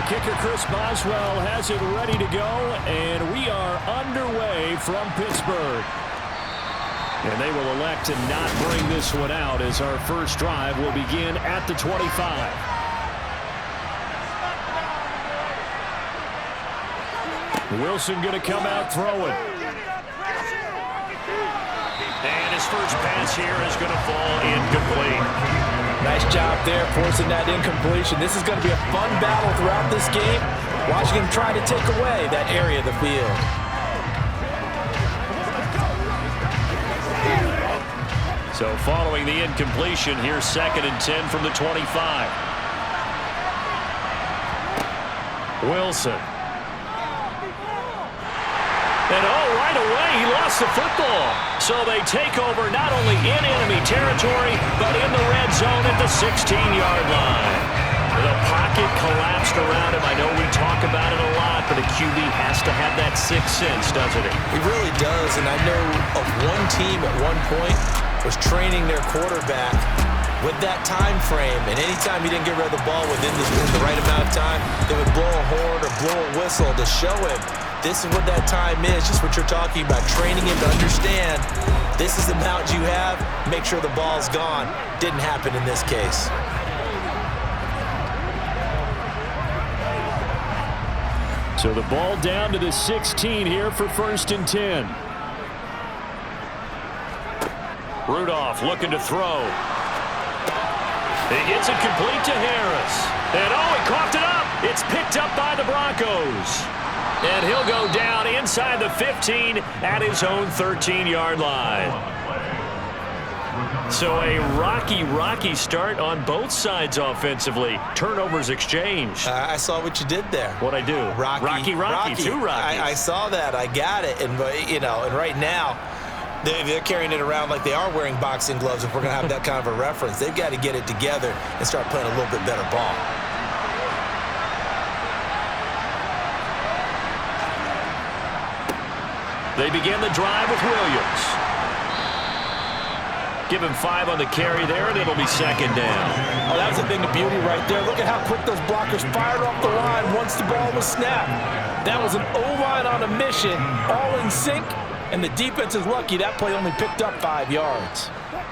kicker Chris Boswell has it ready to go, and we are underway from Pittsburgh. And they will elect to not bring this one out as our first drive will begin at the 25. Wilson going to come out throwing. And his first pass here is going to fall incomplete. Nice job there forcing that incompletion. This is going to be a fun battle throughout this game. Watching him try to take away that area of the field. So following the incompletion, here's 2nd and 10 from the 25. Wilson. And right away, he lost the football. So they take over not only in enemy territory, but in the red zone at the 16-yard line. The pocket collapsed around him. I know we talk about it a lot, but a QB has to have that sixth sense, doesn't it? He really does, and I know of one team at one point was training their quarterback with that time frame, and anytime he didn't get rid of the ball within the right amount of time, they would blow a horn or blow a whistle to show him this is what that time is, just what you're talking about, training him to understand this is the amount you have, make sure the ball's gone. Didn't happen in this case. So the ball down to the 16 here for 1st and 10. Rudolph looking to throw. He gets it complete to Harris. And he coughed it up. It's picked up by the Broncos. And he'll go down inside the 15 at his own 13-yard line. So a rocky start on both sides offensively. Turnovers exchanged. I saw what you did there. What'd I do? Rocky. Two Rockies. I saw that. I got it. And, and right now, they're carrying it around like they are wearing boxing gloves. If we're going to have that kind of a reference, they've got to get it together and start playing a little bit better ball. They begin the drive with Williams. Give him 5 on the carry there, and it'll be 2nd down. Oh, that was a thing of beauty right there. Look at how quick those blockers fired off the line once the ball was snapped. That was an O-line on a mission, all in sync, and the defense is lucky that play only picked up 5 yards.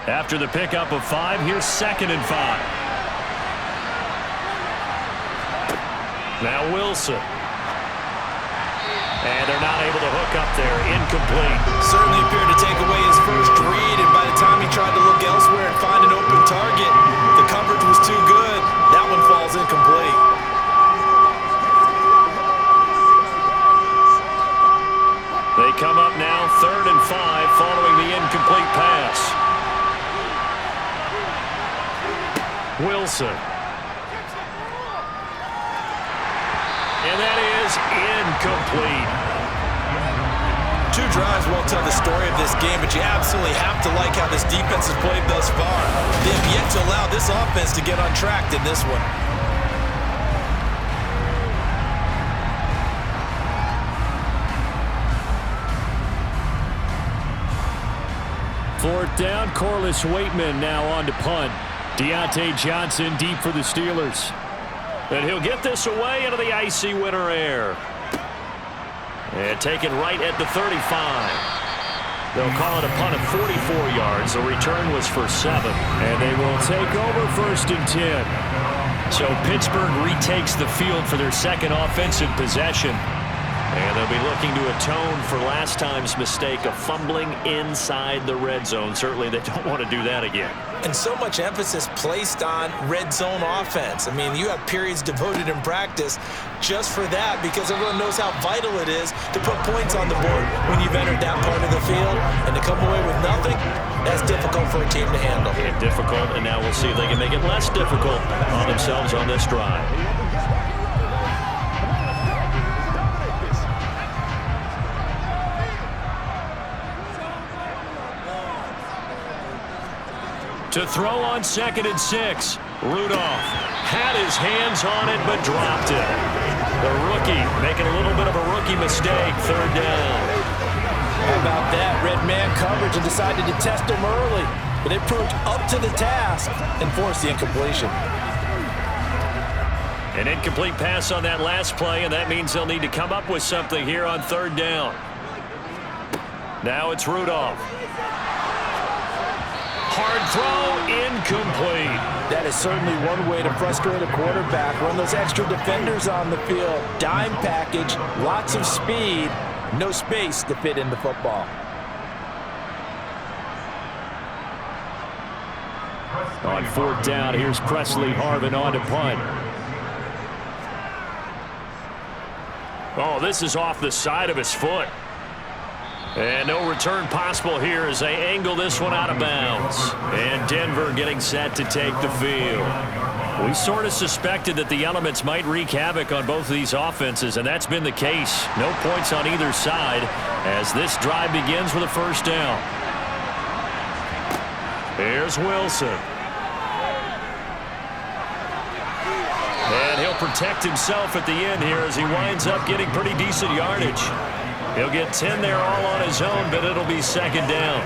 After the pickup of 5, here's 2nd and 5. Now Wilson. And they're not able to hook up there. Incomplete. Certainly appeared to take away his first read, and by the time he tried to look elsewhere and find an open target, the coverage was too good. That one falls incomplete. They come up now 3rd and 5 following the incomplete pass. Wilson. And that is incomplete. 2 drives won't tell the story of this game, but you absolutely have to like how this defense has played thus far. They have yet to allow this offense to get on track in this one. Fourth down, Corliss Waitman now on to punt. Deontay Johnson deep for the Steelers. And he'll get this away into the icy winter air. And taken right at the 35. They'll call it a punt of 44 yards. The return was for 7. And they will take over 1st and 10. So Pittsburgh retakes the field for their 2nd offensive possession. And they'll be looking to atone for last time's mistake of fumbling inside the red zone. Certainly they don't want to do that again. And so much emphasis placed on red zone offense. I mean, you have periods devoted in practice just for that because everyone knows how vital it is to put points on the board when you've entered that part of the field. And to come away with nothing, that's difficult for a team to handle. And difficult, and now we'll see if they can make it less difficult on themselves on this drive. To throw on 2nd and 6. Rudolph had his hands on it but dropped it. The rookie making a little bit of a rookie mistake. 3rd down. How about that? Red man coverage and decided to test him early. But they proved up to the task and forced the incompletion. An incomplete pass on that last play, and that means they'll need to come up with something here on third down. Now it's Rudolph. Hard throw, incomplete. That is certainly one way to frustrate a quarterback. Run those extra defenders on the field. Dime package, lots of speed, no space to fit in the football. On fourth down, here's Presley Harvin on to punt. Oh, this is off the side of his foot. And no return possible here as they angle this one out of bounds. And Denver getting set to take the field. We sort of suspected that the elements might wreak havoc on both of these offenses, and that's been the case. No points on either side as this drive begins with a first down. Here's Wilson. And he'll protect himself at the end here as he winds up getting pretty decent yardage. He'll get 10 there all on his own, but it'll be second down.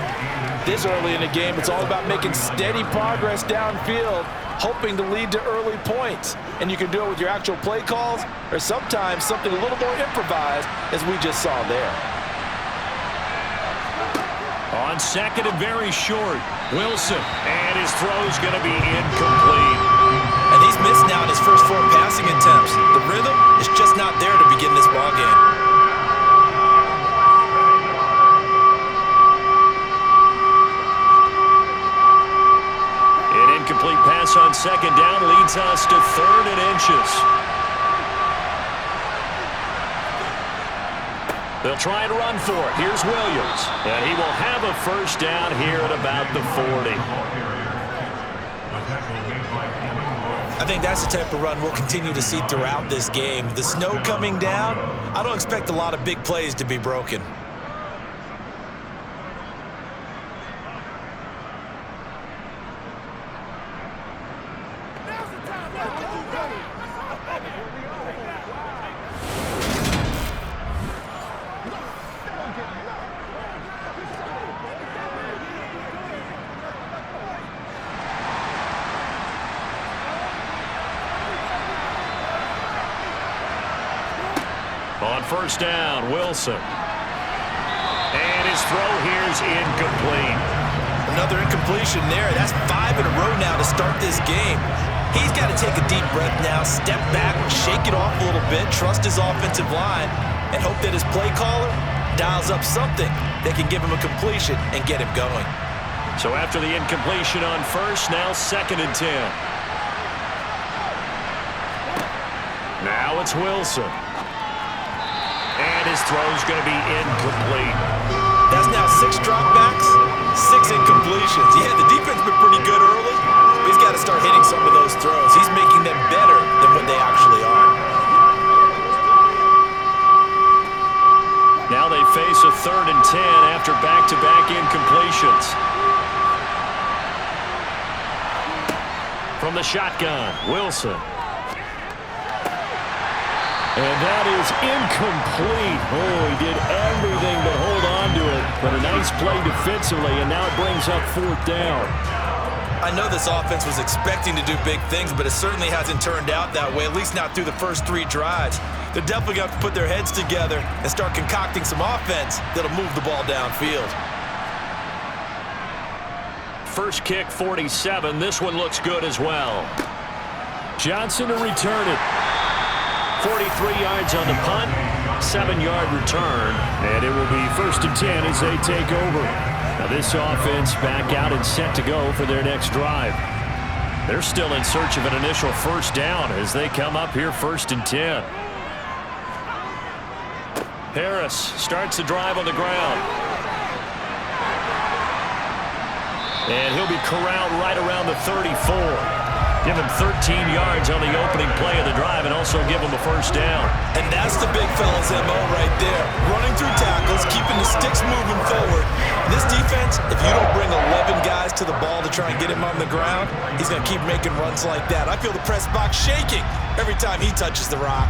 This early in the game, it's all about making steady progress downfield, hoping to lead to early points. And you can do it with your actual play calls or sometimes something a little more improvised, as we just saw there. On second and very short, Wilson. And his throw's going to be incomplete. And he's missed now in his first 4 passing attempts. The rhythm is just not there to begin this ballgame. Incomplete pass on second down leads us to 3rd and inches. They'll try and run for it. Here's Williams. And he will have a first down here at about the 40. I think that's the type of run we'll continue to see throughout this game. The snow coming down, I don't expect a lot of big plays to be broken. On first down, Wilson. And his throw here's incomplete. Another incompletion there. That's 5 in a row now to start this game. He's got to take a deep breath now, step back, shake it off a little bit, trust his offensive line, and hope that his play caller dials up something that can give him a completion and get him going. So after the incompletion on first, now 2nd and 10. Now it's Wilson. And his throw's going to be incomplete. That's now 6 dropbacks, 6 incompletions. Yeah, the defense been pretty good early, but he's got to start hitting some of those throws. He's making them better than what they actually are. Now they face a 3rd and 10 after back-to-back incompletions. From the shotgun, Wilson. And that is incomplete. Oh, he did everything but hold on to it. But a nice play defensively, and now it brings up 4th down. I know this offense was expecting to do big things, but it certainly hasn't turned out that way, at least not through the first 3 drives. They're definitely going to have to put their heads together and start concocting some offense that'll move the ball downfield. First kick, 47. This one looks good as well. Johnson to return it. 43 yards on the punt, 7-yard return, and it will be 1st and 10 as they take over. Now this offense back out and set to go for their next drive. They're still in search of an initial first down as they come up here 1st and 10. Harris starts the drive on the ground. And he'll be corralled right around the 34. Give him 13 yards on the opening play of the drive and also give him a first down. And that's the big fella's MO right there. Running through tackles, keeping the sticks moving forward. This defense, if you don't bring 11 guys to the ball to try and get him on the ground, he's going to keep making runs like that. I feel the press box shaking every time he touches the rock.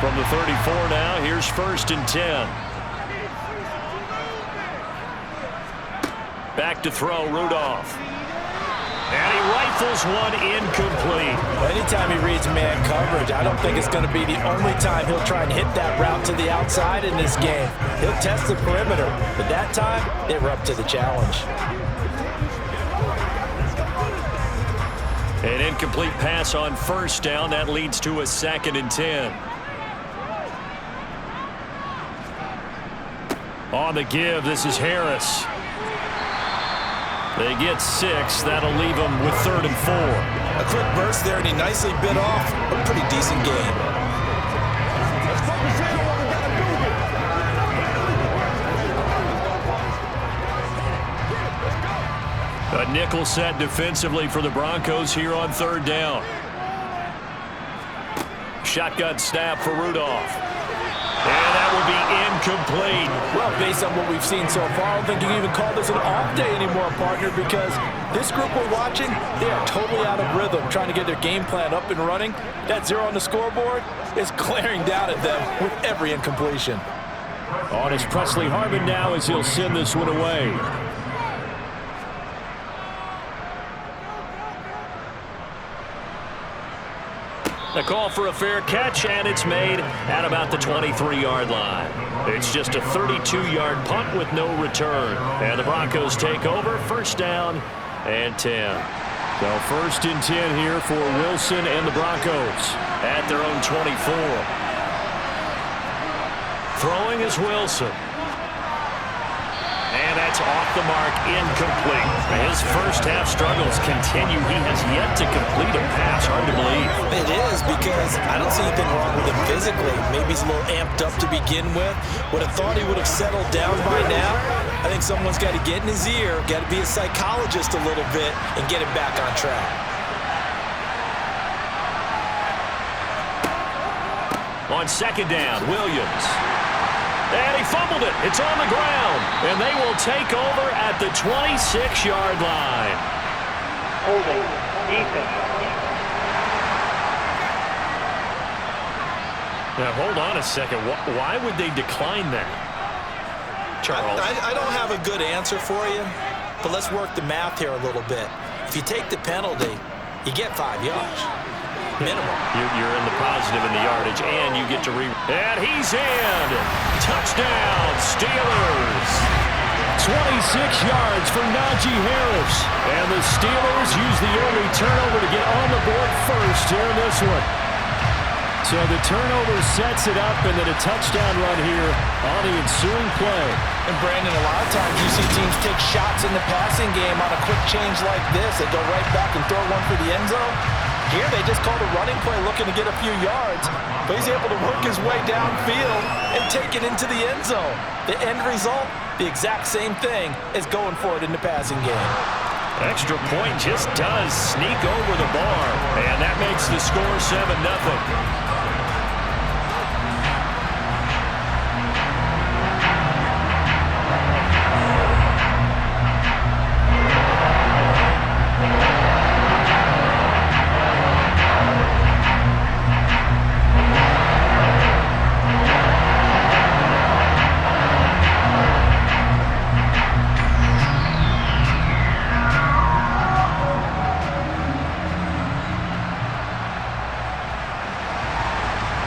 From the 34 now. Here's 1st and 10. Back to throw, Rudolph. And he rifles one incomplete. Anytime he reads man coverage, I don't think it's going to be the only time he'll try and hit that route to the outside in this game. He'll test the perimeter, but that time, they were up to the challenge. An incomplete pass on 1st down. That leads to a 2nd and 10. On the give, this is Harris. They get 6. That'll leave them with 3rd and 4. A quick burst there, and he nicely bit off a pretty decent game. A nickel set defensively for the Broncos here on 3rd down. Shotgun snap for Rudolph. And that will be incomplete. Well, based on what we've seen so far, I don't think you can even call this an off day anymore, partner, because this group we're watching, they are totally out of rhythm, trying to get their game plan up and running. That 0 on the scoreboard is glaring down at them with every incompletion. On is Presley Harmon now as he'll send this one away. A call for a fair catch, and it's made at about the 23-yard line. It's just a 32-yard punt with no return. And the Broncos take over, 1st down and 10. So 1st and 10 here for Wilson and the Broncos at their own 24. Throwing is Wilson. And that's off the mark, incomplete. His first half struggles continue. He has yet to complete a pass. Hard to believe. It is, because I don't see anything wrong with him physically. Maybe he's a little amped up to begin with. Would have thought he would have settled down by now. I think someone's got to get in his ear, got to be a psychologist a little bit, and get him back on track. On 2nd down, Williams. And he fumbled it. It's on the ground. And they will take over at the 26-yard line. Holding, defense. Now, hold on a second. Why would they decline that? Charles? I don't have a good answer for you, but let's work the math here a little bit. If you take the penalty, you get 5 yards. Minimum. You're in the positive in the yardage, and you get to And he's in. Touchdown, Steelers. 26 yards for Najee Harris. And the Steelers use the early turnover to get on the board first here in this one. So the turnover sets it up, and then a touchdown run here on the ensuing play. And Brandon, a lot of times you see teams take shots in the passing game on a quick change like this. They go right back and throw one for the end zone. Here they just called a running play looking to get a few yards, but he's able to work his way downfield and take it into the end zone. The end result, the exact same thing as going for it in the passing game. Extra point just does sneak over the bar, and that makes the score 7-0.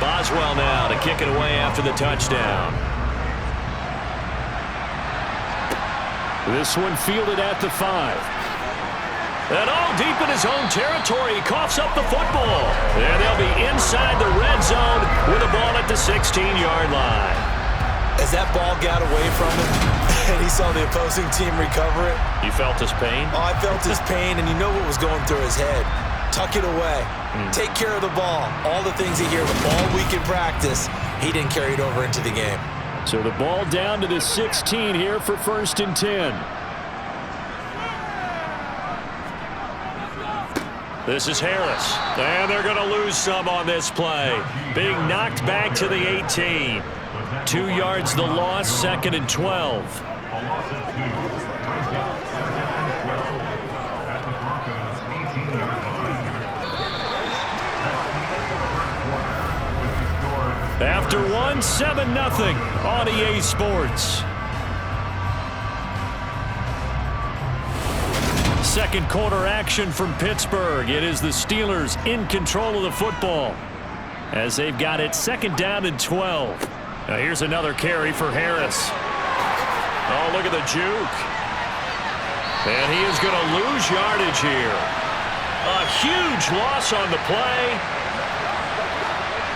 Boswell now to kick it away after the touchdown. This one fielded at the 5. And deep in his own territory, he coughs up the football. And they'll be inside the red zone with the ball at the 16-yard line. As that ball got away from him, and he saw the opposing team recover it. You felt his pain? Oh, I felt his pain, and you know what was going through his head. Tuck it away. Take care of the ball. All the things he hears all week in practice, he didn't carry it over into the game. So the ball down to the 16 here for 1st and 10. This is Harris. And they're going to lose some on this play. Being knocked back to the 18. 2 yards the loss, 2nd and 12. After after one, 7-0 on EA Sports. Second quarter action from Pittsburgh. It is the Steelers in control of the football as they've got it second down and 12. Now here's another carry for Harris. Oh, look at the juke. And he is going to lose yardage here. A huge loss on the play.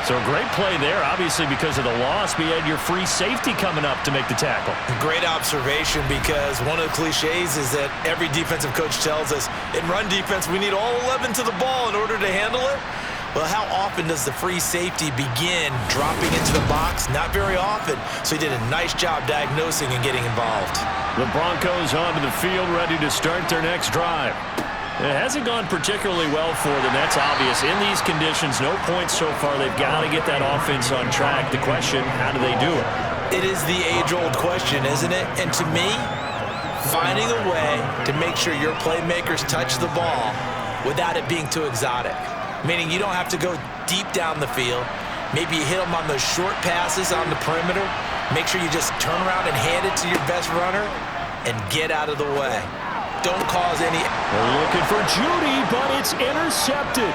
So a great play there, obviously because of the loss, but you had your free safety coming up to make the tackle. Great observation, because one of the cliches is that every defensive coach tells us in run defense we need all 11 to the ball in order to handle it. Well, how often does the free safety begin dropping into the box? Not very often. So he did a nice job diagnosing and getting involved. The Broncos onto the field, ready to start their next drive. It hasn't gone particularly well for them. That's obvious. In these conditions, no points so far. They've got to get that offense on track. The question, how do they do it? It is the age-old question, isn't it? And to me, finding a way to make sure your playmakers touch the ball without it being too exotic. Meaning you don't have to go deep down the field. Maybe you hit them on those short passes on the perimeter. Make sure you just turn around and hand it to your best runner and get out of the way. Don't cause any... They're looking for Judy, but it's intercepted.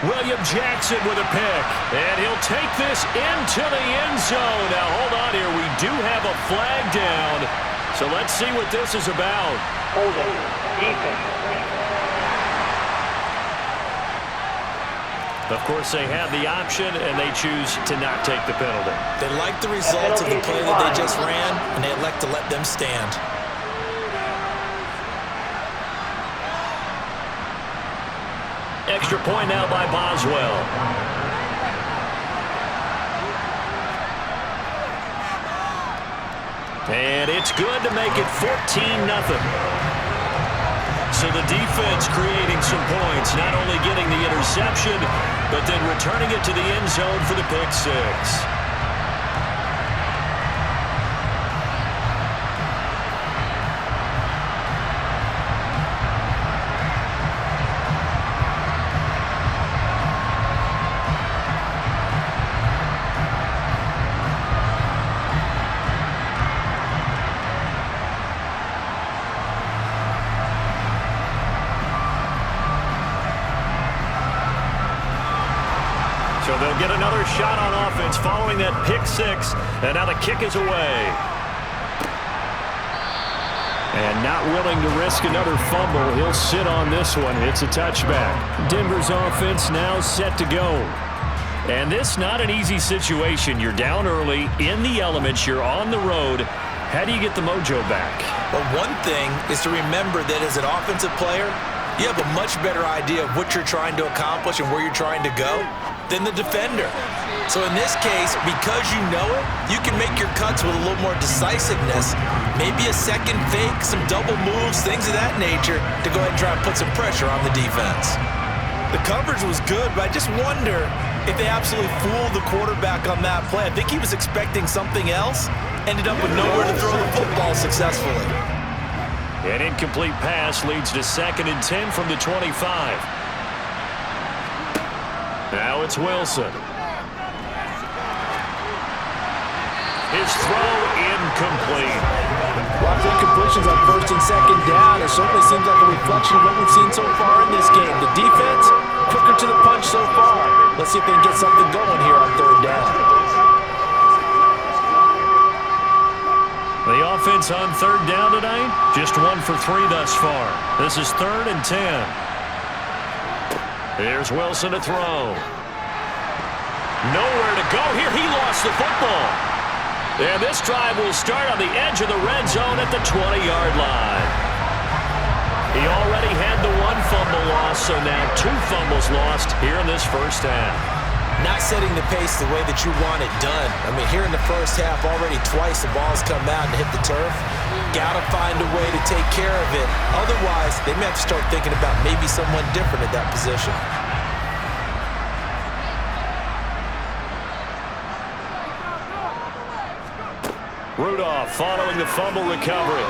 William Jackson with a pick, and he'll take this into the end zone. Now, hold on here. We do have a flag down, so let's see what this is about. Holding. Defense. Of course, they have the option, and they choose to not take the penalty. They like the results of the play that they just ran, and they elect to let them stand. Extra point now by Boswell. And it's good to make it 14-0. So the defense creating some points, not only getting the interception, but then returning it to the end zone for the pick six. So they'll get another shot on offense following that pick six. And now the kick is away. And not willing to risk another fumble. He'll sit on this one. It's a touchback. Denver's offense now set to go. And this not an easy situation. You're down early, in the elements, you're on the road. How do you get the mojo back? Well, one thing is to remember that as an offensive player, you have a much better idea of what you're trying to accomplish and where you're trying to go than the defender. So in this case, because you know it, you can make your cuts with a little more decisiveness. Maybe a second fake, some double moves, things of that nature to go ahead and try and put some pressure on the defense. The coverage was good, but I just wonder if they absolutely fooled the quarterback on that play. I think he was expecting something else, ended up with nowhere to throw the football successfully. An incomplete pass leads to 2nd and 10 from the 25. Now it's Wilson. His throw incomplete. Lots of incompletions on 1st and 2nd down. It certainly seems like a reflection of what we've seen so far in this game. The defense, quicker to the punch so far. Let's see if they can get something going here on 3rd down. The offense on 3rd down tonight, just 1 for 3 thus far. This is 3rd and 10. Here's Wilson to throw. Nowhere to go here. He lost the football. And this drive will start on the edge of the red zone at the 20-yard line. He already had the 1 fumble loss, so now 2 fumbles lost here in this first half. Not setting the pace the way that you want it done. I mean, here in the first half, already twice the ball's come out and hit the turf. Got to find a way to take care of it. Otherwise, they may have to start thinking about maybe someone different at that position. Rudolph following the fumble recovery.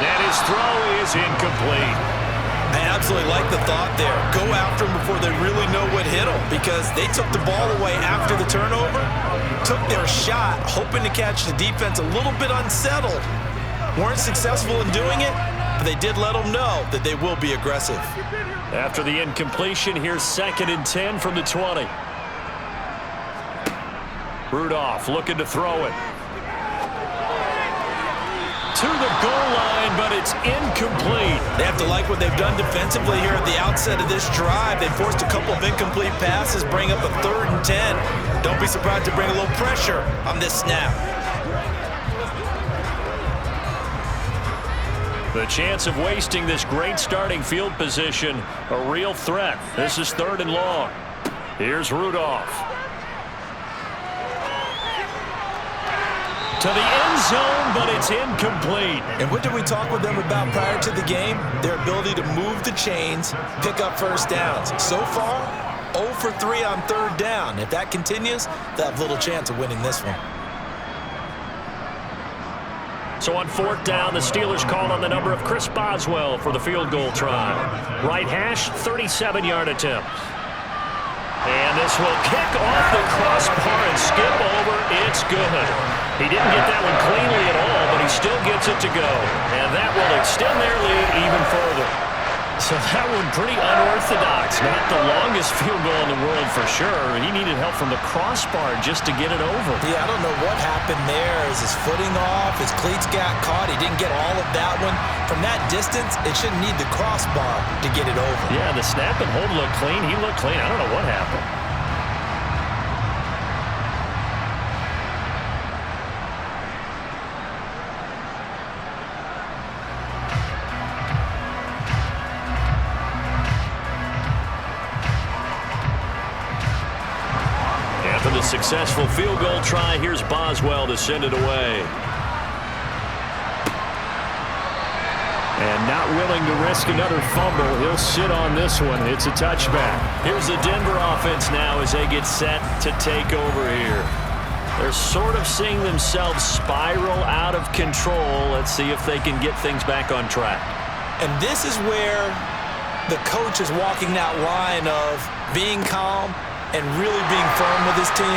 And his throw is incomplete. I absolutely like the thought there. Go after them before they really know what hit them, because they took the ball away after the turnover, took their shot, hoping to catch the defense a little bit unsettled. Weren't successful in doing it, but they did let them know that they will be aggressive. After the incompletion, here's 2nd and 10 from the 20. Rudolph looking to throw it. To the goal line, but it's incomplete. They have to like what they've done defensively here at the outset of this drive. They forced a couple of incomplete passes, bring up a 3rd and 10. Don't be surprised to bring a little pressure on this snap. The chance of wasting this great starting field position, a real threat. This is 3rd and long. Here's Rudolph. To the end zone, but it's incomplete. And what did we talk with them about prior to the game? Their ability to move the chains, pick up first downs. So far, 0 for 3 on 3rd down. If that continues, they'll have little chance of winning this one. So on 4th down, the Steelers call on the number of Chris Boswell for the field goal try. Right hash, 37-yard attempt. And this will kick off the crossbar and skip over. It's good. He didn't get that one cleanly at all, but he still gets it to go. And that will extend their lead even further. So that one pretty unorthodox. Not the longest field goal in the world for sure. He needed help from the crossbar just to get it over. Yeah, I don't know what happened there. Is his footing off? His cleats got caught. He didn't get all of that one. From that distance, it shouldn't need the crossbar to get it over. Yeah, the snap and hold looked clean. He looked clean. I don't know what happened. After the successful field goal try, here's Boswell to send it away. And not willing to risk another fumble, he'll sit on this one. It's a touchback. Here's the Denver offense now as they get set to take over here. They're sort of seeing themselves spiral out of control. Let's see if they can get things back on track. And this is where the coach is walking that line of being calm and really being firm with his team.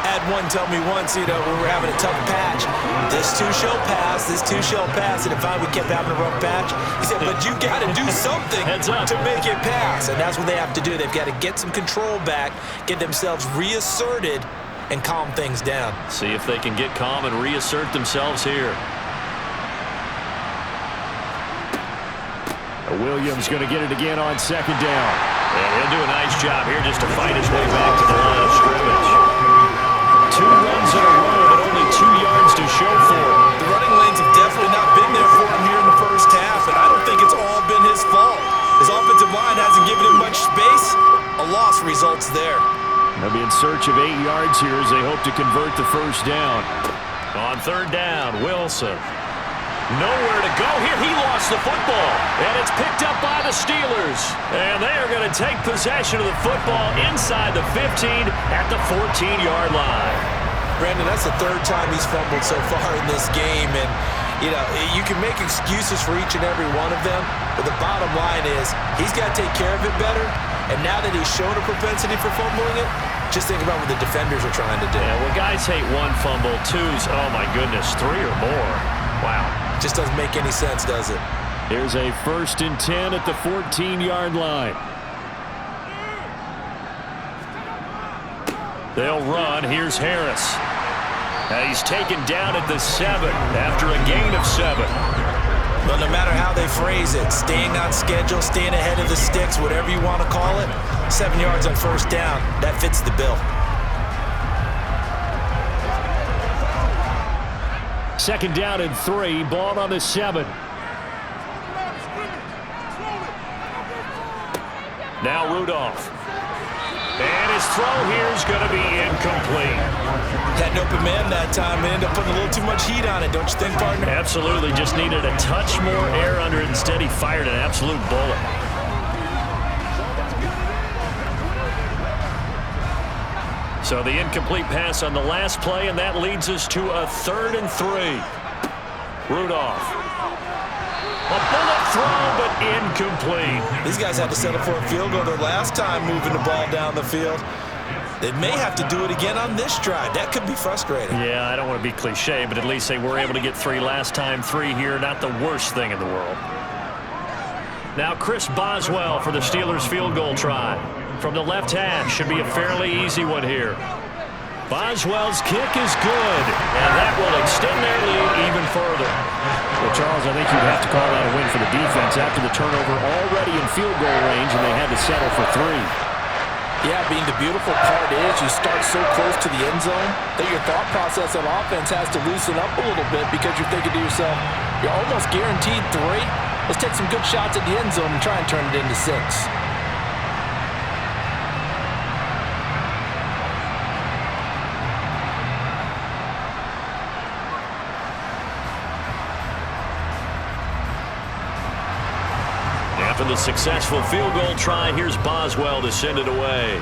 Had one tell me once, we were having a tough patch. This too shall pass, this too shall pass. And if we kept having a rough patch, he said, but you got to do something to make it pass. And that's what they have to do. They've got to get some control back, get themselves reasserted, and calm things down. See if they can get calm and reassert themselves here. Williams going to get it again on 2nd down. And he'll do a nice job here just to fight his way back to the line of scrimmage. 2 runs in a row, but only 2 yards to show for it. The running lanes have definitely not been there for him here in the first half, and I don't think it's all been his fault. His offensive line hasn't given him much space. A loss results there. They'll be in search of 8 yards here as they hope to convert the first down. On 3rd down, Wilson. Nowhere to go here. He lost the football. And it's picked up by the Steelers. And they are going to take possession of the football inside the 15 at the 14-yard line. Brandon, that's the 3rd time he's fumbled so far in this game. And, you can make excuses for each and every one of them. But the bottom line is he's got to take care of it better. And now that he's shown a propensity for fumbling it, just think about what the defenders are trying to do. Yeah, well, guys hate 1 fumble, 2's, oh my goodness, 3 or more. Wow. Just doesn't make any sense, does it? Here's a 1st and 10 at the 14-yard line. They'll run. Here's Harris. He's taken down at the 7 after a gain of 7. But no matter how they phrase it, staying on schedule, staying ahead of the sticks, whatever you want to call it, 7 yards on 1st down, that fits the bill. 2nd down and 3, ball on the 7. Now Rudolph. And his throw here is going to be incomplete. Had an open man that time and ended up putting a little too much heat on it, don't you think, partner? Absolutely. Just needed a touch more air under it. Instead, he fired an absolute bullet. So the incomplete pass on the last play, and that leads us to a 3rd and 3. Rudolph. A bullet throw, but incomplete. These guys had to settle for a field goal their last time moving the ball down the field. They may have to do it again on this drive. That could be frustrating. Yeah, I don't want to be cliche, but at least they were able to get 3 last time. 3 here, not the worst thing in the world. Now Chris Boswell for the Steelers field goal try. From the left hash, should be a fairly easy one here. Boswell's kick is good, and that will extend their lead even further. Well, Charles, I think you'd have to call that a win for the defense after the turnover already in field goal range, and they had to settle for 3. Yeah, being the beautiful part is you start so close to the end zone that your thought process on offense has to loosen up a little bit because you're thinking to yourself, you're almost guaranteed 3. Let's take some good shots at the end zone and try and turn it into 6. After the successful field goal try, here's Boswell to send it away.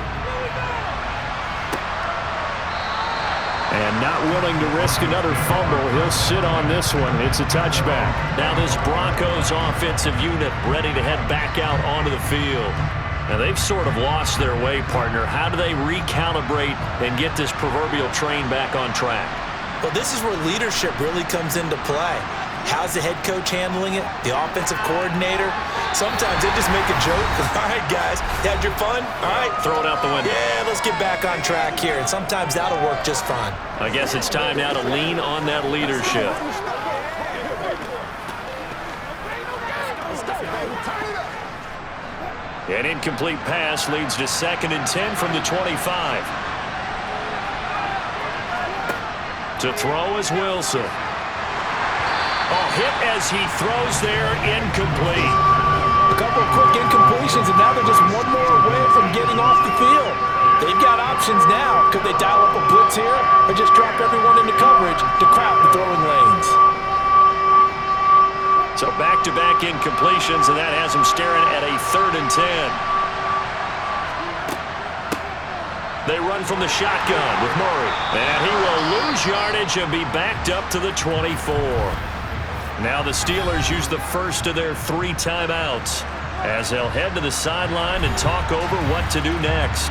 And not willing to risk another fumble, he'll sit on this one. It's a touchback. Now this Broncos offensive unit ready to head back out onto the field. Now they've sort of lost their way, partner. How do they recalibrate and get this proverbial train back on track? Well, this is where leadership really comes into play. How's the head coach handling it? The offensive coordinator? Sometimes they just make a joke. All right, guys, you had your fun? All right. Throw it out the window. Yeah, let's get back on track here. And sometimes that'll work just fine. I guess it's time now to lean on that leadership. An incomplete pass leads to 2nd and 10 from the 25. To throw is Wilson. Oh, hit as he throws there, incomplete. A couple of quick incompletions, and now they're just one more away from getting off the field. They've got options now. Could they dial up a blitz here or just drop everyone into coverage to crowd the throwing lanes? So back-to-back incompletions, and that has them staring at a 3rd and 10. They run from the shotgun with Murray. And he will lose yardage and be backed up to the 24. Now the Steelers use the first of their 3 timeouts as they'll head to the sideline and talk over what to do next.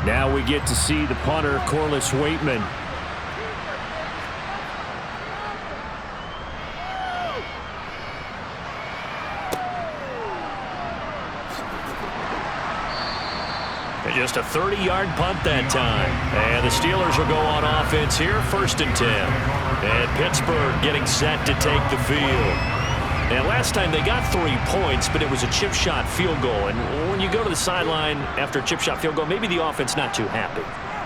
Now we get to see the punter, Corliss Waitman. Just a 30-yard punt that time. And the Steelers will go on offense here, 1st and 10. And Pittsburgh getting set to take the field. And last time they got 3 points, but it was a chip shot field goal. And when you go to the sideline after a chip shot field goal, maybe the offense not too happy.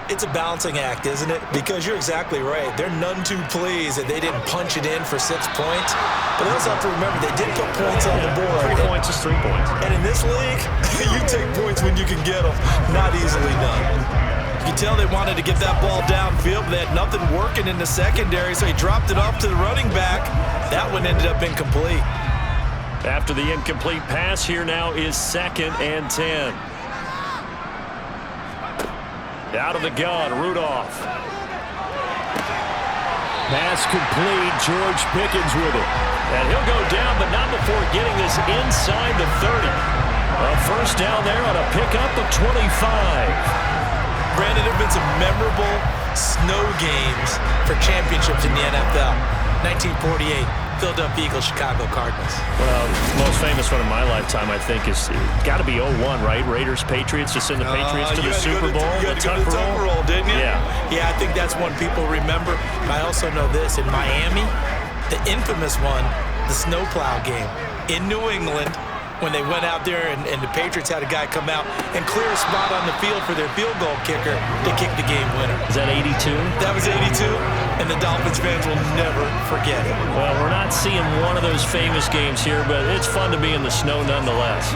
It's a balancing act, isn't it? Because you're exactly right. They're none too pleased that they didn't punch it in for 6 points. But they also have to remember they did put points on the board. 3 points is 3 points. And in this league, you take points when you can get them. Not easily done. You can tell they wanted to get that ball downfield, but they had nothing working in the secondary, so he dropped it off to the running back. That one ended up incomplete. After the incomplete pass, here now is 2nd and 10. Out of the gun, Rudolph. Pass complete, George Pickens with it. And he'll go down, but not before getting this inside the 30. A first down there on a pickup of 25. Brandon, there have been some memorable snow games for championships in the NFL. 1948. Philadelphia Eagles, Chicago Cardinals. Well, the most famous one in my lifetime, I think, is got to be 01, right? Raiders, Patriots, to send the Patriots to the Super Bowl. You had to go to the Tuck Roll, didn't you? Yeah. Yeah, I think that's one people remember. I also know this. In Miami, the infamous one, the snowplow game in New England, when they went out there and the Patriots had a guy come out and clear a spot on the field for their field goal kicker to kick the game winner. Is that 82? That was 82, and the Dolphins fans will never forget it. Well, we're not seeing one of those famous games here, but it's fun to be in the snow nonetheless.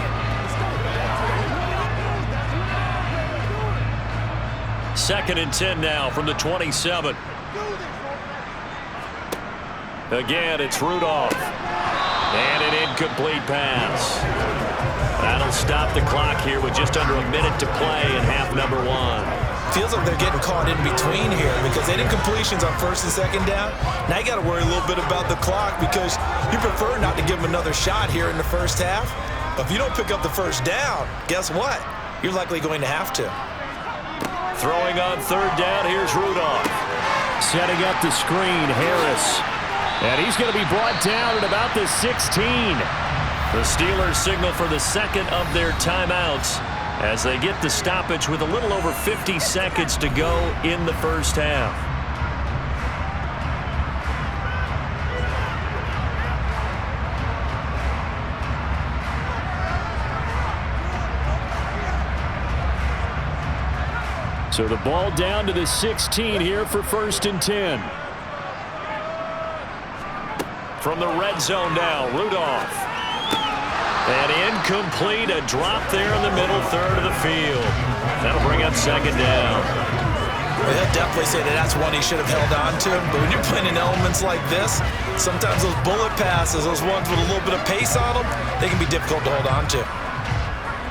2nd and 10 now from the 27. Again, it's Rudolph. And an incomplete pass. That'll stop the clock here with just under a minute to play in half number one. Feels like they're getting caught in between here because they did completions on first and second down. Now you got to worry a little bit about the clock because you prefer not to give them another shot here in the first half. But if you don't pick up the first down, guess what? You're likely going to have to. Throwing on third down, here's Rudolph. Setting up the screen, Harris. And he's going to be brought down at about the 16. The Steelers signal for the second of their timeouts as they get the stoppage with a little over 50 seconds to go in the first half. So the ball down to the 16 here for 1st and 10. From the red zone now, Rudolph. And incomplete, a drop there in the middle third of the field. That'll bring up second down. They'll definitely say that that's one he should have held on to. But when you're playing in elements like this, sometimes those bullet passes, those ones with a little bit of pace on them, they can be difficult to hold on to.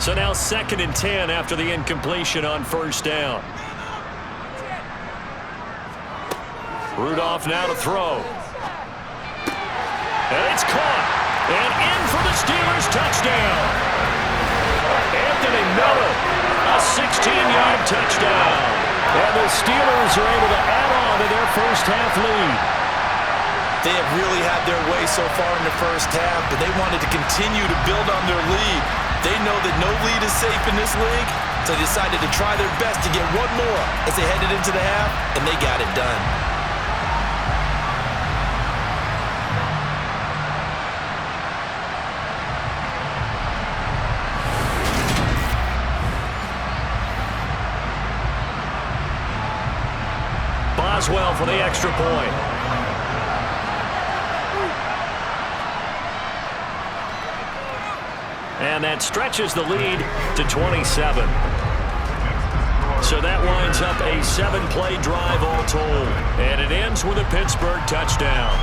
So now 2nd and 10 after the incompletion on first down. Rudolph now to throw. And it's caught. And in for the Steelers touchdown. Anthony Miller, a 16-yard touchdown. And the Steelers are able to add on to their first half lead. They have really had their way so far in the first half, but they wanted to continue to build on their lead. They know that no lead is safe in this league, so they decided to try their best to get one more as they headed into the half, and they got it done. Boswell for the extra point. And that stretches the lead to 27. So that winds up a 7-play drive all told. And it ends with a Pittsburgh touchdown.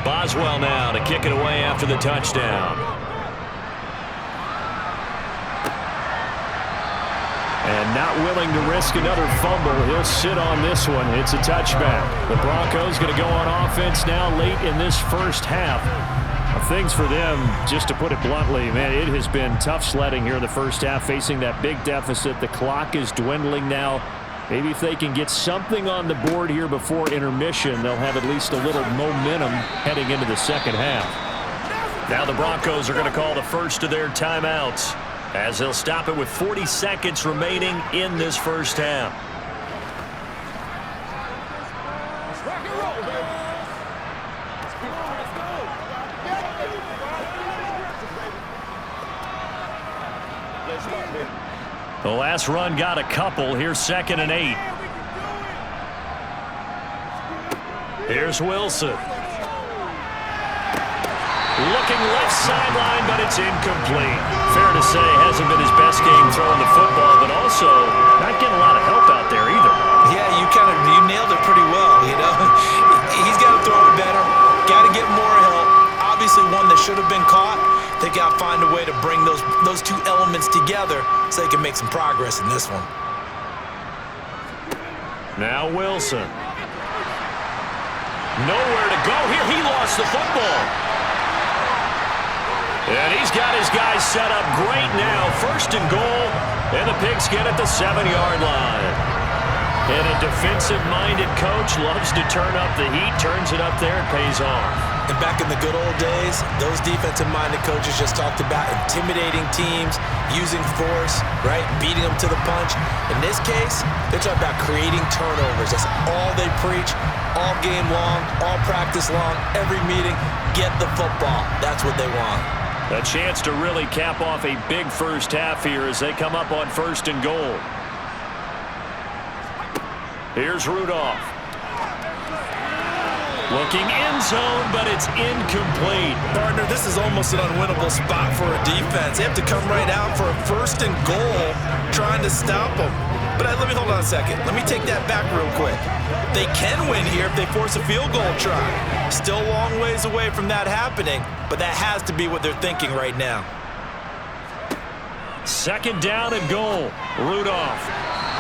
Boswell now to kick it away after the touchdown. And not willing to risk another fumble, he'll sit on this one. It's a touchback. The Broncos going to go on offense now late in this first half. Things for them, just to put it bluntly, man, it has been tough sledding here in the first half, facing that big deficit. The clock is dwindling now. Maybe if they can get something on the board here before intermission, they'll have at least a little momentum heading into the second half. Now the Broncos are going to call the first of their timeouts as they'll stop it with 40 seconds remaining in this first half. The last run got a couple. Here's 2nd and 8. Here's Wilson. Looking left sideline, but it's incomplete. Fair to say, hasn't been his best game throwing the football, but also not getting a lot of help out there either. Yeah, you nailed it pretty well, you know. He's got to throw it better. Got to get more help. Obviously one that should have been caught. They got to find a way to bring those two elements together so they can make some progress in this one. Now Wilson. Nowhere to go here. He lost the football. And he's got his guys set up great now. 1st and goal. And the Pigs get at the 7-yard line. And a defensive-minded coach loves to turn up the heat. Turns it up there. It pays off. And back in the good old days, those defensive-minded coaches just talked about intimidating teams, using force, right, beating them to the punch. In this case, they're talking about creating turnovers. That's all they preach, all game long, all practice long, every meeting. Get the football. That's what they want. A chance to really cap off a big first half here as they come up on 1st and goal. Here's Rudolph. Looking end zone, but it's incomplete. Partner, this is almost an unwinnable spot for a defense. They have to come right out for a 1st and goal trying to stop them. But let me hold on a second. Let me take that back real quick. They can win here if they force a field goal try. Still a long ways away from that happening, but that has to be what they're thinking right now. 2nd down and goal. Rudolph.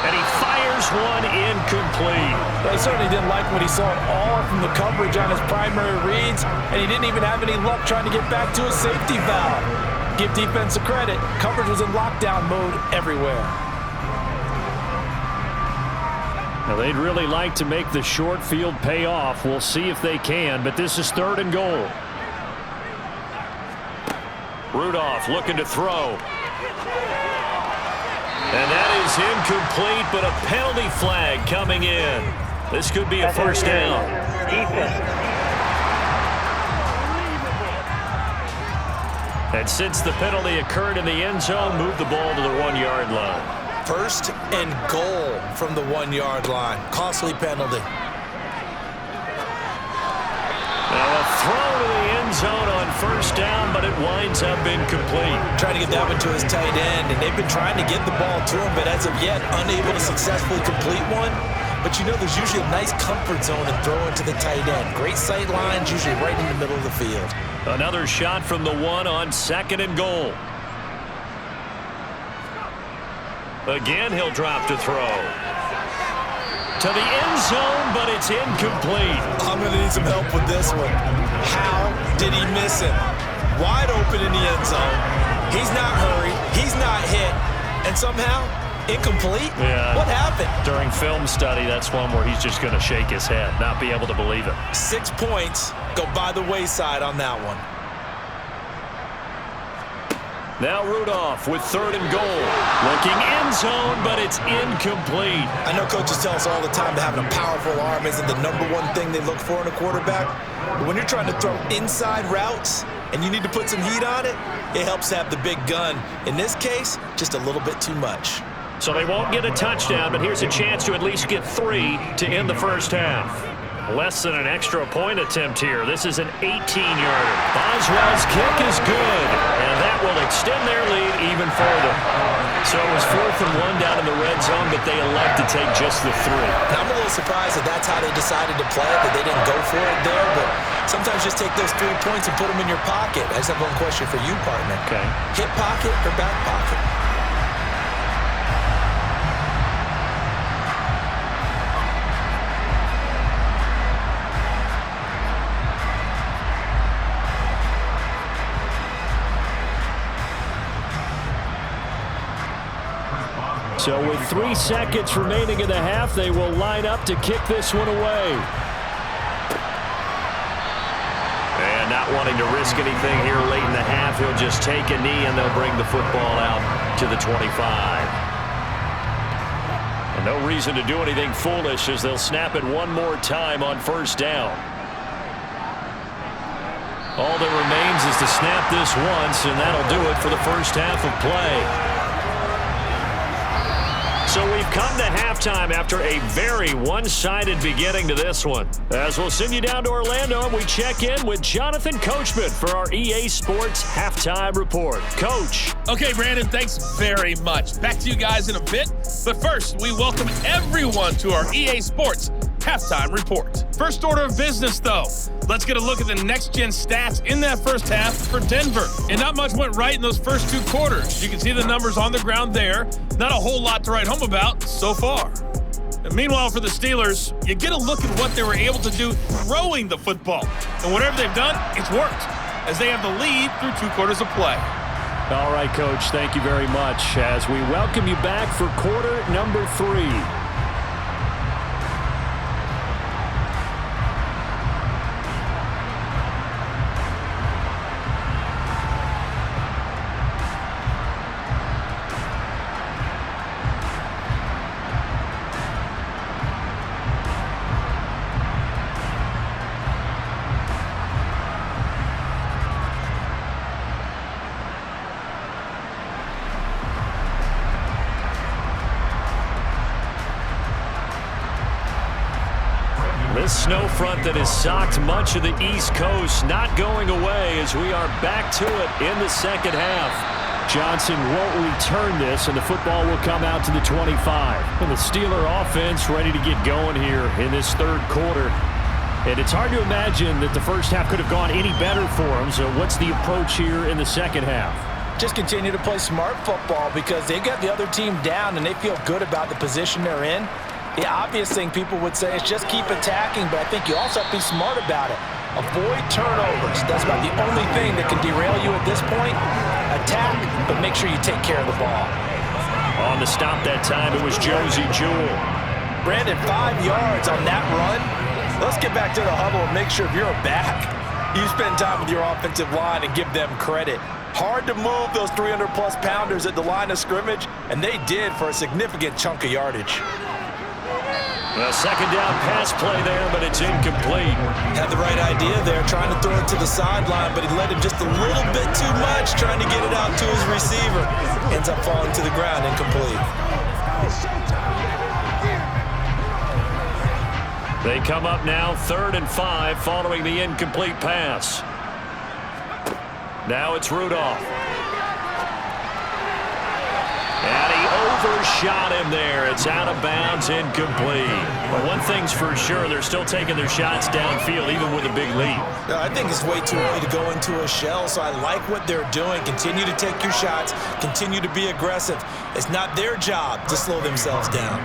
And he fires one incomplete. He certainly didn't like what he saw at all from the coverage on his primary reads, and he didn't even have any luck trying to get back to his safety valve. Give defense a credit. Coverage was in lockdown mode everywhere. Now, they'd really like to make the short field pay off. We'll see if they can, but this is 3rd and goal. Rudolph looking to throw. And that is incomplete, but a penalty flag coming in. This could be a 1st down. And since the penalty occurred in the end zone, move the ball to the 1-yard line. 1st and goal from the 1-yard line. Costly penalty. Now a throw to the end zone on 1st down, but it winds up incomplete. Trying to get that one to his tight end, and they've been trying to get the ball to him, but as of yet, unable to successfully complete one. But you know there's usually a nice comfort zone in throwing to the tight end. Great sight lines, usually right in the middle of the field. Another shot from the 1 on 2nd and goal. Again, he'll drop to throw. To the end zone, but it's incomplete. I'm going to need some help with this one. How did he miss it? Wide open in the end zone. He's not hurried. He's not hit. And somehow, incomplete? Yeah. What happened? During film study, that's one where he's just going to shake his head, not be able to believe it. 6 points go by the wayside on that one. Now Rudolph with 3rd and goal. Looking end zone, but it's incomplete. I know coaches tell us all the time that having a powerful arm isn't the #1 thing they look for in a quarterback. But when you're trying to throw inside routes and you need to put some heat on it, it helps to have the big gun. In this case, just a little bit too much. So they won't get a touchdown, but here's a chance to at least get 3 to end the 1st half. Less than an extra point attempt here. This is an 18-yarder. Boswell's kick is good, and that will extend their lead even further. So it was 4th and 1 down in the red zone, but they elect to take just the 3. Now, I'm a little surprised that that's how they decided to play it, that they didn't go for it there, but sometimes just take those 3 points and put them in your pocket. I just have one question for you, partner. Okay. Hip pocket or back pocket? So with 3 seconds remaining in the half, they will line up to kick this one away. And not wanting to risk anything here late in the half, he'll just take a knee and they'll bring the football out to the 25. And no reason to do anything foolish as they'll snap it one more time on 1st down. All that remains is to snap this once, and that'll do it for the 1st half of play. So we've come to halftime after a very one-sided beginning to this one. As we'll send you down to Orlando, and we check in with Jonathan Coachman for our EA Sports Halftime Report. Coach. Okay, Brandon, thanks very much. Back to you guys in a bit. But first, we welcome everyone to our EA Sports Halftime Report. First order of business, though. Let's get a look at the next-gen stats in that 1st half for Denver. And not much went right in those first 2 quarters. You can see the numbers on the ground there. Not a whole lot to write home about so far. And meanwhile, for the Steelers, you get a look at what they were able to do throwing the football. And whatever they've done, it's worked, as they have the lead through 2 quarters of play. All right, Coach, thank you very much as we welcome you back for quarter number 3. This snow front that has socked much of the East Coast not going away as we are back to it in the second half. Johnson won't return this, and the football will come out to the 25. And the Steeler offense ready to get going here in this third quarter. And it's hard to imagine that the first half could have gone any better for them. So what's the approach here in the second half? Just continue to play smart football because they got the other team down and they feel good about the position they're in. The obvious thing people would say is just keep attacking, but I think you also have to be smart about it. Avoid turnovers. That's about the only thing that can derail you at this point. Attack, but make sure you take care of the ball. On the stop that time, it was Josie Jewell. Brandon, 5 yards on that run. Let's get back to the huddle and make sure if you're back, you spend time with your offensive line and give them credit. Hard to move those 300-plus pounders at the line of scrimmage, and they did for a significant chunk of yardage. A second down pass play there, but it's incomplete. Had the right idea there, trying to throw it to the sideline, but he led him just a little bit too much, trying to get it out to his receiver. Ends up falling to the ground, incomplete. They come up now 3rd and 5 following the incomplete pass. Now it's Rudolph. And he overshot him there. It's out of bounds, incomplete. But one thing's for sure, they're still taking their shots downfield, even with a big lead. No, I think it's way too early to go into a shell, so I like what they're doing. Continue to take your shots. Continue to be aggressive. It's not their job to slow themselves down.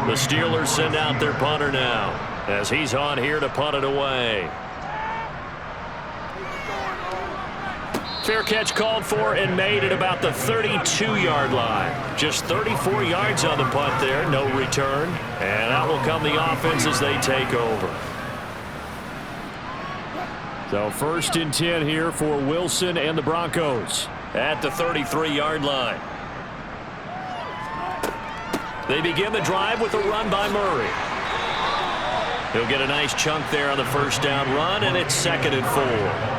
The Steelers send out their punter now, as he's on here to punt it away. Fair catch called for and made at about the 32-yard line. Just 34 yards on the punt there, no return. And out will come the offense as they take over. So 1st and 10 here for Wilson and the Broncos at the 33-yard line. They begin the drive with a run by Murray. He'll get a nice chunk there on the first down run, and it's 2nd and 4.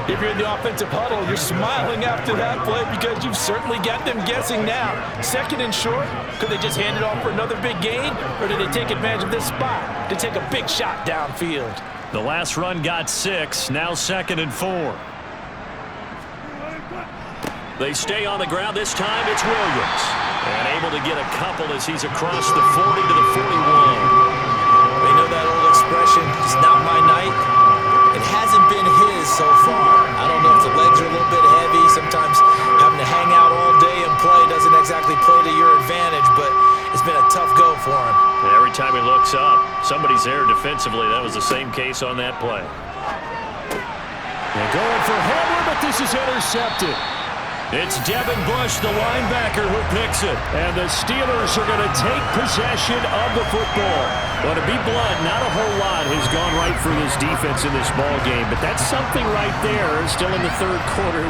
If you're in the offensive huddle, you're smiling after that play because you've certainly got them guessing now. 2nd and short, could they just hand it off for another big gain, or did they take advantage of this spot to take a big shot downfield? The last run got 6, now 2nd and 4. They stay on the ground. This time it's Williams. And able to get a couple as he's across the 40 to the 41. They know that old expression, it's not my night. It hasn't been his so far. I don't know if the legs are a little bit heavy. Sometimes having to hang out all day and play doesn't exactly play to your advantage, but it's been a tough go for him. And every time he looks up, somebody's there defensively. That was the same case on that play. They're going for Hamler, but this is intercepted. It's Devin Bush, the linebacker, who picks it. And the Steelers are going to take possession of the football. Well, to be blunt, not a whole lot has gone right for this defense in this ball game. But that's something right there. Still in the third quarter.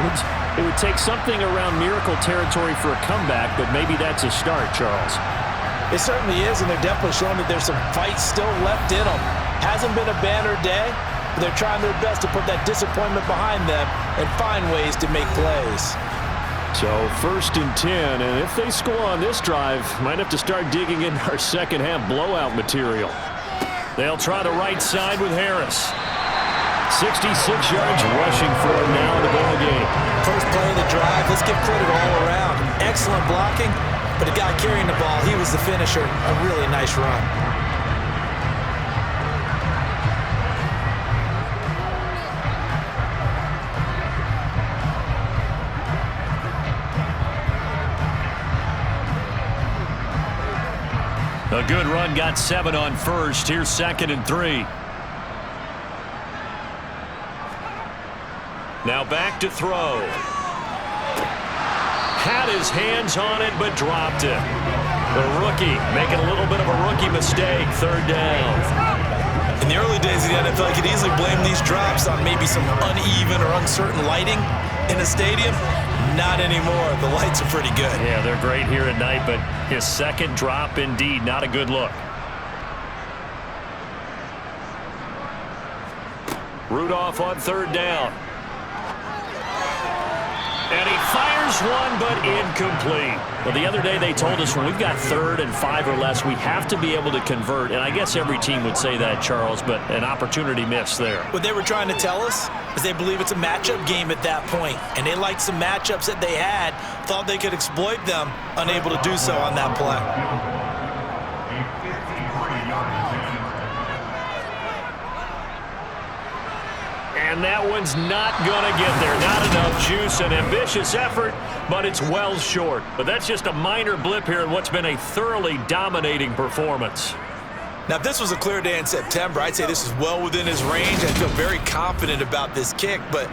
It would take something around miracle territory for a comeback, but maybe that's a start, Charles. It certainly is, and they're definitely showing that there's some fight still left in them. Hasn't been a banner day, but they're trying their best to put that disappointment behind them and find ways to make plays. So 1st and 10, and if they score on this drive, might have to start digging in our second half blowout material. They'll try the right side with Harris. 66 yards rushing for him now in the ball game. First play of the drive, let's give credit all around. Excellent blocking, but the guy carrying the ball, he was the finisher. A really nice run. A good run, got 7 on first. Here's 2nd and 3. Now back to throw. Had his hands on it, but dropped it. The rookie making a little bit of a rookie mistake. 3rd down. In the early days of the NFL, you could easily blame these drops on maybe some uneven or uncertain lighting in a stadium. Not anymore. The lights are pretty good. Yeah, they're great here at night, but his second drop, indeed, not a good look. Rudolph on 3rd down. And he fires Here's one, but incomplete. Well, the other day they told us when we've got 3rd and 5 or less, we have to be able to convert. And I guess every team would say that, Charles, but an opportunity missed there. What they were trying to tell us is they believe it's a matchup game at that point, and they liked some matchups that they had, thought they could exploit them, unable to do so on that play. And that one's not going to get there. Not enough juice. An ambitious effort, but it's well short. But that's just a minor blip here in what's been a thoroughly dominating performance. Now, if this was a clear day in September, I'd say this is well within his range. I feel very confident about this kick, but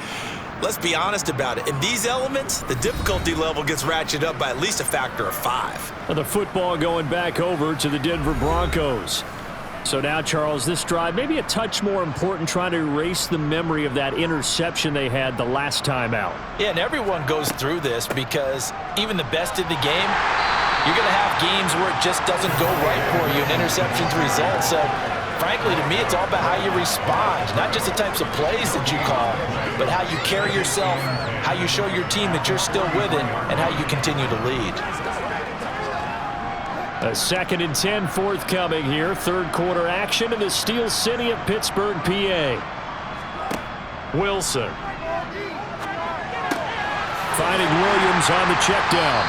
let's be honest about it. In these elements, the difficulty level gets ratcheted up by at least a factor of 5. Well, the football going back over to the Denver Broncos. So now, Charles, this drive maybe a touch more important, trying to erase the memory of that interception they had the last time out. Yeah, and everyone goes through this because even the best in the game, you're going to have games where it just doesn't go right for you, and interceptions result. So, frankly, to me, it's all about how you respond, not just the types of plays that you call, but how you carry yourself, how you show your team that you're still with it, and how you continue to lead. A 2nd and 10 forthcoming here. 3rd quarter action in the Steel City of Pittsburgh, PA. Wilson. Finding Williams on the check down.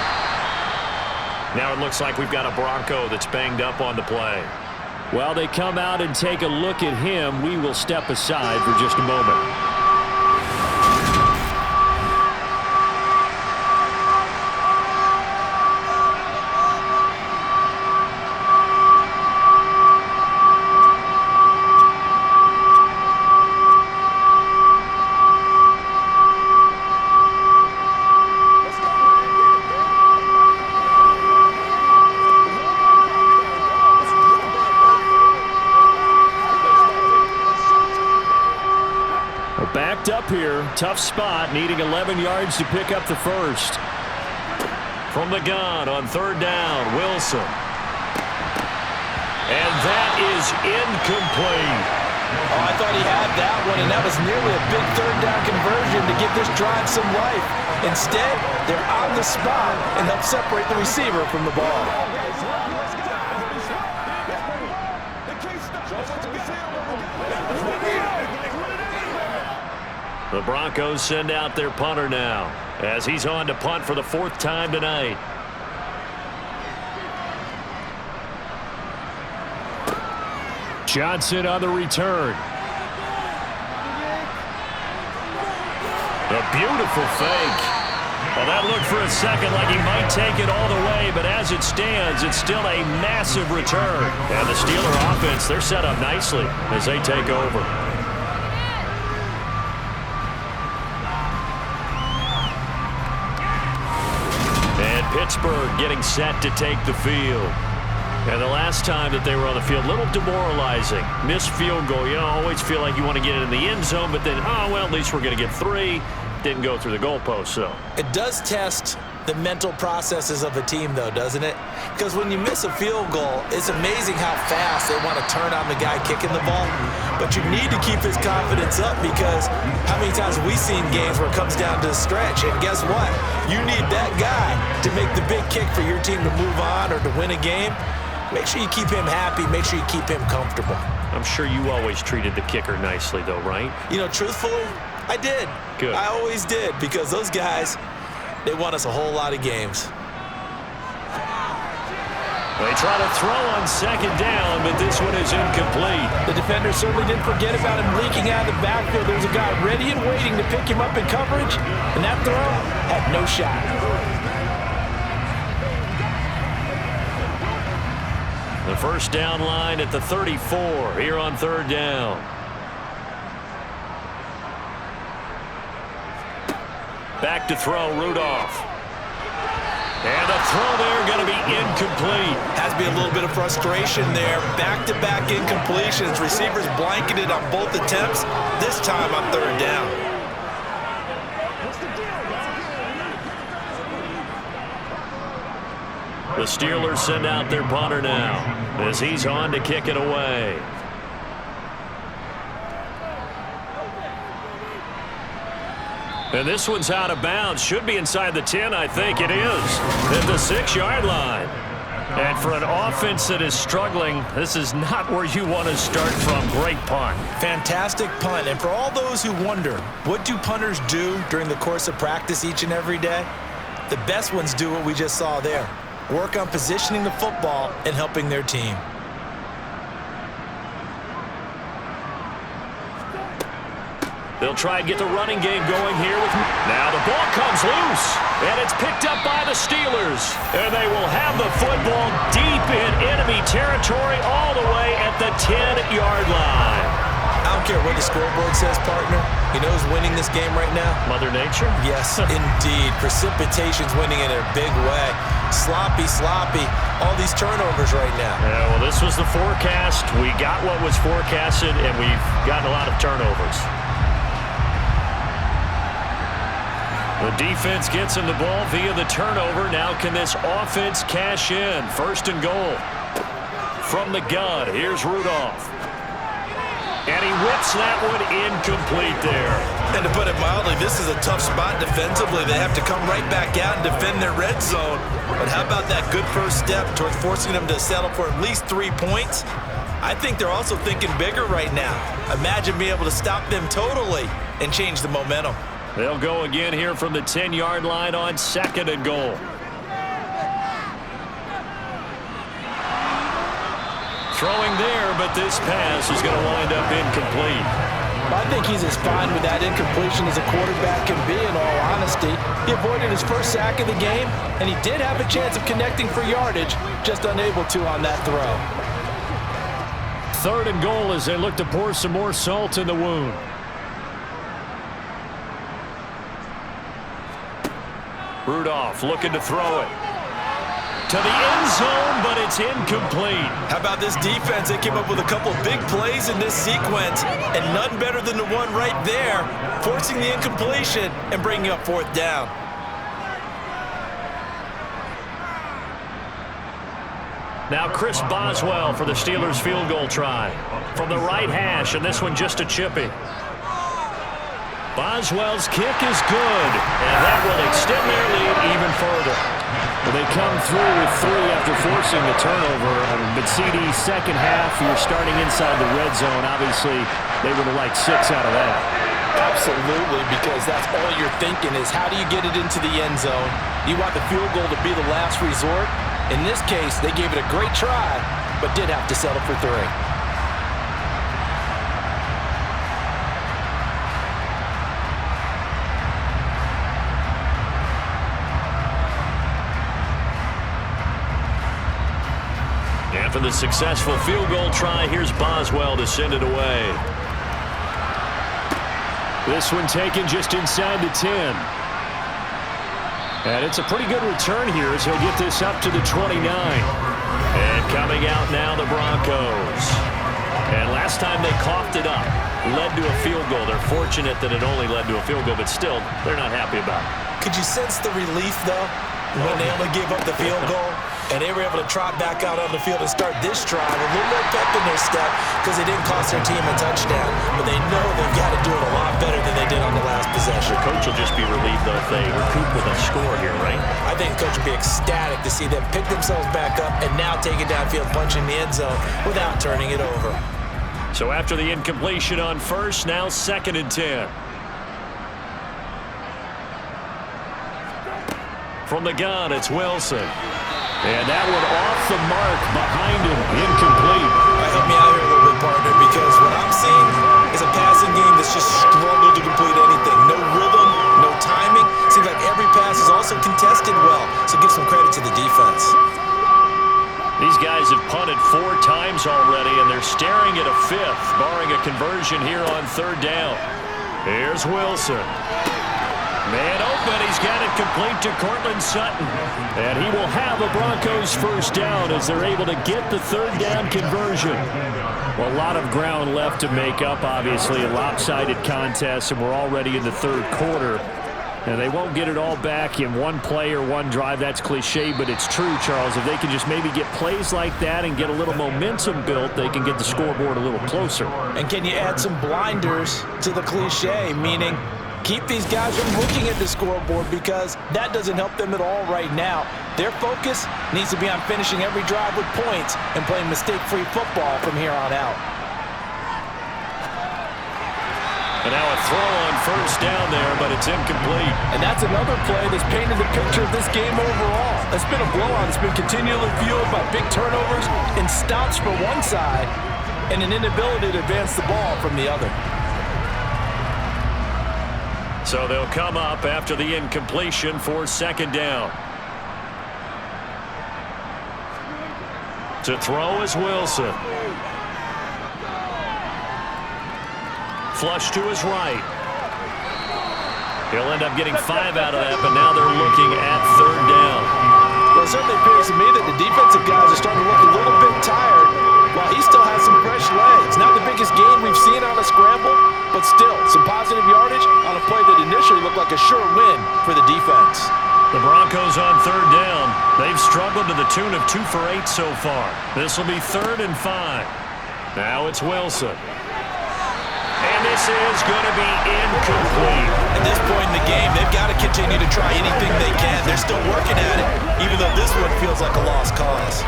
Now it looks like we've got a Bronco that's banged up on the play. While they come out and take a look at him, we will step aside for just a moment. Backed up here, tough spot, needing 11 yards to pick up the first. From the gun on 3rd down, Wilson. And that is incomplete. Oh, I thought he had that one, and that was nearly a big 3rd down conversion to give this drive some life. Instead, they're on the spot and help separate the receiver from the ball. The Broncos send out their punter now as he's on to punt for the 4th time tonight. Johnson on the return. A beautiful fake. Well, that looked for a second like he might take it all the way, but as it stands, it's still a massive return. And the Steeler offense, they're set up nicely as they take over. Pittsburgh getting set to take the field. And the last time that they were on the field, a little demoralizing. Missed field goal. You know, always feel like you want to get it in the end zone, but then, oh, well, at least we're going to get 3. Didn't go through the goalpost, so. It does test the mental processes of a team, though, doesn't it? Because when you miss a field goal, it's amazing how fast they want to turn on the guy kicking the ball. But you need to keep his confidence up because how many times have we seen games where it comes down to the stretch? And guess what? You need that guy to make the big kick for your team to move on or to win a game. Make sure you keep him happy. Make sure you keep him comfortable. I'm sure you always treated the kicker nicely, though, right? You know, truthfully, I did. Good. I always did because those guys, they won us a whole lot of games. They try to throw on 2nd down, but this one is incomplete. The defender certainly didn't forget about him leaking out of the backfield. There's a guy ready and waiting to pick him up in coverage, and that throw had no shot. The 1st down line at the 34 here on 3rd down. Back to throw, Rudolph. And the throw there going to be incomplete. Has to be a little bit of frustration there. Back-to-back incompletions. Receivers blanketed on both attempts, this time on 3rd down. The Steelers send out their punter now as he's on to kick it away. And this one's out of bounds. Should be inside the 10, I think it is. At the 6-yard line. And for an offense that is struggling, this is not where you want to start from. Great punt. Fantastic punt. And for all those who wonder, what do punters do during the course of practice each and every day? The best ones do what we just saw there. Work on positioning the football and helping their team. They'll try and get the running game going here. Now the ball comes loose, and it's picked up by the Steelers. And they will have the football deep in enemy territory all the way at the 10-yard line. I don't care what the scoreboard says, partner. You know who's winning this game right now? Mother Nature? Yes, indeed. Precipitation's winning in a big way. Sloppy, all these turnovers right now. Yeah, well, this was the forecast. We got what was forecasted, and we've gotten a lot of turnovers. The defense gets him the ball via the turnover. Now can this offense cash in? 1st and goal. From the gun, here's Rudolph. And he whips that one incomplete there. And to put it mildly, this is a tough spot defensively. They have to come right back out and defend their red zone. But how about that good first step towards forcing them to settle for at least 3 points? I think they're also thinking bigger right now. Imagine being able to stop them totally and change the momentum. They'll go again here from the 10-yard line on 2nd and goal. Throwing there, but this pass is going to wind up incomplete. I think he's as fine with that incompletion as a quarterback can be, in all honesty. He avoided his first sack of the game, and he did have a chance of connecting for yardage, just unable to on that throw. 3rd and goal as they look to pour some more salt in the wound. Rudolph looking to throw it. To the end zone, but it's incomplete. How about this defense? They came up with a couple big plays in this sequence, and none better than the one right there, forcing the incompletion and bringing up 4th down. Now Chris Boswell for the Steelers field goal try. From the right hash, and this one just a chippy. Boswell's kick is good, and that will extend their lead even further. Well, they come through with 3 after forcing the turnover. But CD, second half, you're starting inside the red zone. Obviously, they would have liked 6 out of that. Absolutely, because that's all you're thinking is how do you get it into the end zone? You want the field goal to be the last resort. In this case, they gave it a great try, but did have to settle for 3. After the successful field goal try, here's Boswell to send it away. This one taken just inside the 10. And it's a pretty good return here as he'll get this up to the 29. And coming out now, the Broncos. And last time they coughed it up, led to a field goal. They're fortunate that it only led to a field goal, but still, they're not happy about it. Could you sense the relief, though, when they only gave up the field goal? And they were able to trot back out on the field and start this drive a little more pep in their step because they didn't cost their team a touchdown. But they know they've got to do it a lot better than they did on the last possession. The coach will just be relieved, though, if they recoup with a score here, right? I think the coach will be ecstatic to see them pick themselves back up and now take it downfield, punch in the end zone without turning it over. So after the incompletion on 1st, now 2nd and 10. From the gun, it's Wilson. And that one off the mark behind him, incomplete. Help me out here a little bit, partner, because what I'm seeing is a passing game that's just struggled to complete anything. No rhythm, no timing. Seems like every pass is also contested well, so give some credit to the defense. These guys have punted 4 times already, and they're staring at a 5th, barring a conversion here on 3rd down. Here's Wilson. Man open, he's got it complete to Cortland Sutton. And he will have a Broncos 1st down as they're able to get the 3rd down conversion. Well, a lot of ground left to make up, obviously, a lopsided contest, and we're already in the 3rd quarter. And they won't get it all back in one play or one drive. That's cliche, but it's true, Charles. If they can just maybe get plays like that and get a little momentum built, they can get the scoreboard a little closer. And can you add some blinders to the cliche, meaning keep these guys from looking at the scoreboard because that doesn't help them at all right now. Their focus needs to be on finishing every drive with points and playing mistake-free football from here on out. And now a throw on first down there, but it's incomplete. And that's another play that's painted the picture of this game overall. It's been a blowout. It's been continually fueled by big turnovers and stops from one side and an inability to advance the ball from the other. So they'll come up after the incompletion for second down. To throw is Wilson. Flush to his right. He'll end up getting 5 out of that, but now they're looking at third down. Well, it certainly appears to me that the defensive guys are starting to look a little bit tired while he still has some fresh legs. Not the biggest gain we've seen on a scramble, but still some positive yardage on a play that initially looked like a sure win for the defense. The Broncos on third down. They've struggled to the tune of 2 for 8 so far. This will be 3rd and 5. Now it's Wilson. And this is going to be incomplete. At this point in the game, they've got to continue to try anything they can. They're still working at it, even though this one feels like a lost cause.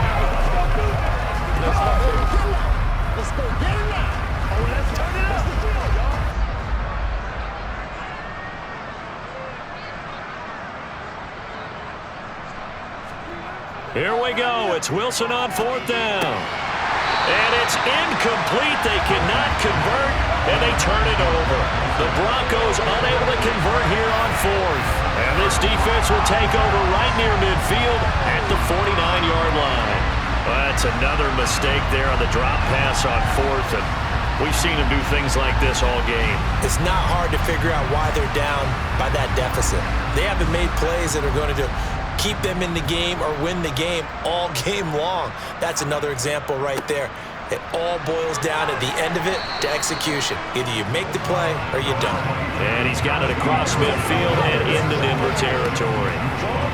Let's go get it now. Oh, let's turn it up. Here we go. It's Wilson on 4th down. And it's incomplete. They cannot convert, and they turn it over. The Broncos unable to convert here on 4th. And this defense will take over right near midfield at the 49-yard line. That's another mistake there on the drop pass on 4th, and we've seen them do things like this all game. It's not hard to figure out why they're down by that deficit. They haven't made plays that are going to keep them in the game or win the game all game long. That's another example right there. It all boils down at the end of it to execution. Either you make the play or you don't. And he's got it across midfield and into Denver territory.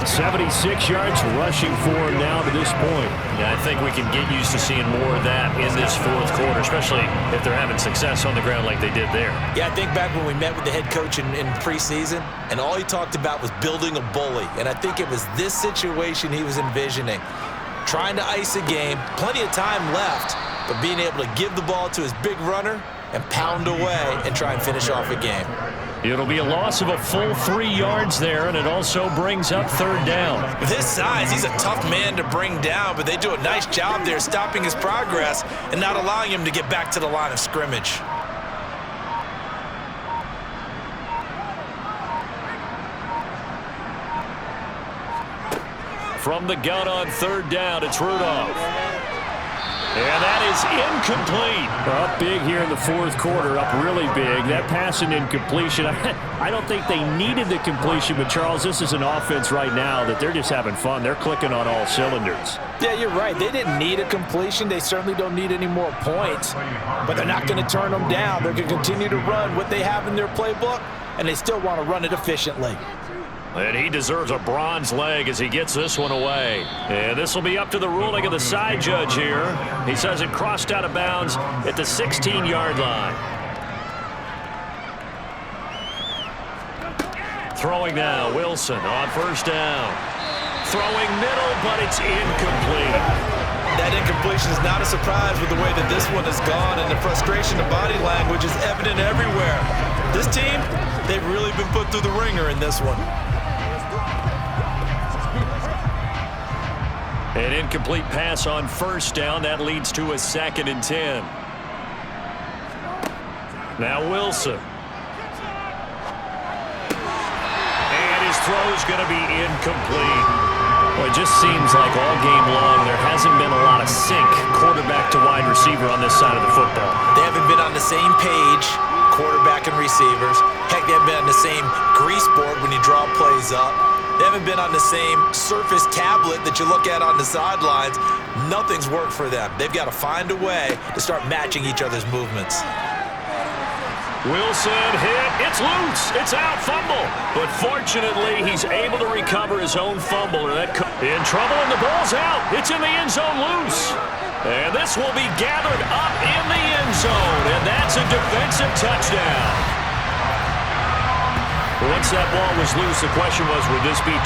76 yards rushing for him now to this point. Yeah, I think we can get used to seeing more of that in this 4th quarter, especially if they're having success on the ground like they did there. Yeah, I think back when we met with the head coach in preseason, and all he talked about was building a bully. And I think it was this situation he was envisioning. Trying to ice a game, plenty of time left, but being able to give the ball to his big runner and pound away and try and finish off a game. It'll be a loss of a full 3 yards there, and it also brings up 3rd down. With his size, he's a tough man to bring down, but they do a nice job there stopping his progress and not allowing him to get back to the line of scrimmage. From the gun on 3rd down, it's Rudolph. And that is incomplete. Up big here in the 4th quarter, up really big. That pass and incompletion, I don't think they needed the completion, but Charles, this is an offense right now that they're just having fun. They're clicking on all cylinders. Yeah, you're right. They didn't need a completion. They certainly don't need any more points, but they're not going to turn them down. They're going to continue to run what they have in their playbook, and they still want to run it efficiently. And he deserves a bronze leg as he gets this one away. And this will be up to the ruling of the side judge here. He says it crossed out of bounds at the 16-yard line. Throwing now, Wilson on 1st down. Throwing middle, but it's incomplete. That incompletion is not a surprise with the way that this one has gone, and the frustration of body language is evident everywhere. This team, they've really been put through the ringer in this one. An incomplete pass on 1st down. That leads to a 2nd and 10. Now Wilson. And his throw's going to be incomplete. Well, it just seems like all game long there hasn't been a lot of sync quarterback to wide receiver on this side of the football. They haven't been on the same page, quarterback and receivers. Heck, they haven't been on the same grease board when you draw plays up. They haven't been on the same Surface tablet that you look at on the sidelines. Nothing's worked for them. They've got to find a way to start matching each other's movements. Wilson hit. It's loose. It's out. Fumble. But fortunately, he's able to recover his own fumble. In trouble, and the ball's out. It's in the end zone loose. And this will be gathered up in the end zone. And that's a defensive touchdown. Once that ball was loose, the question was, would this be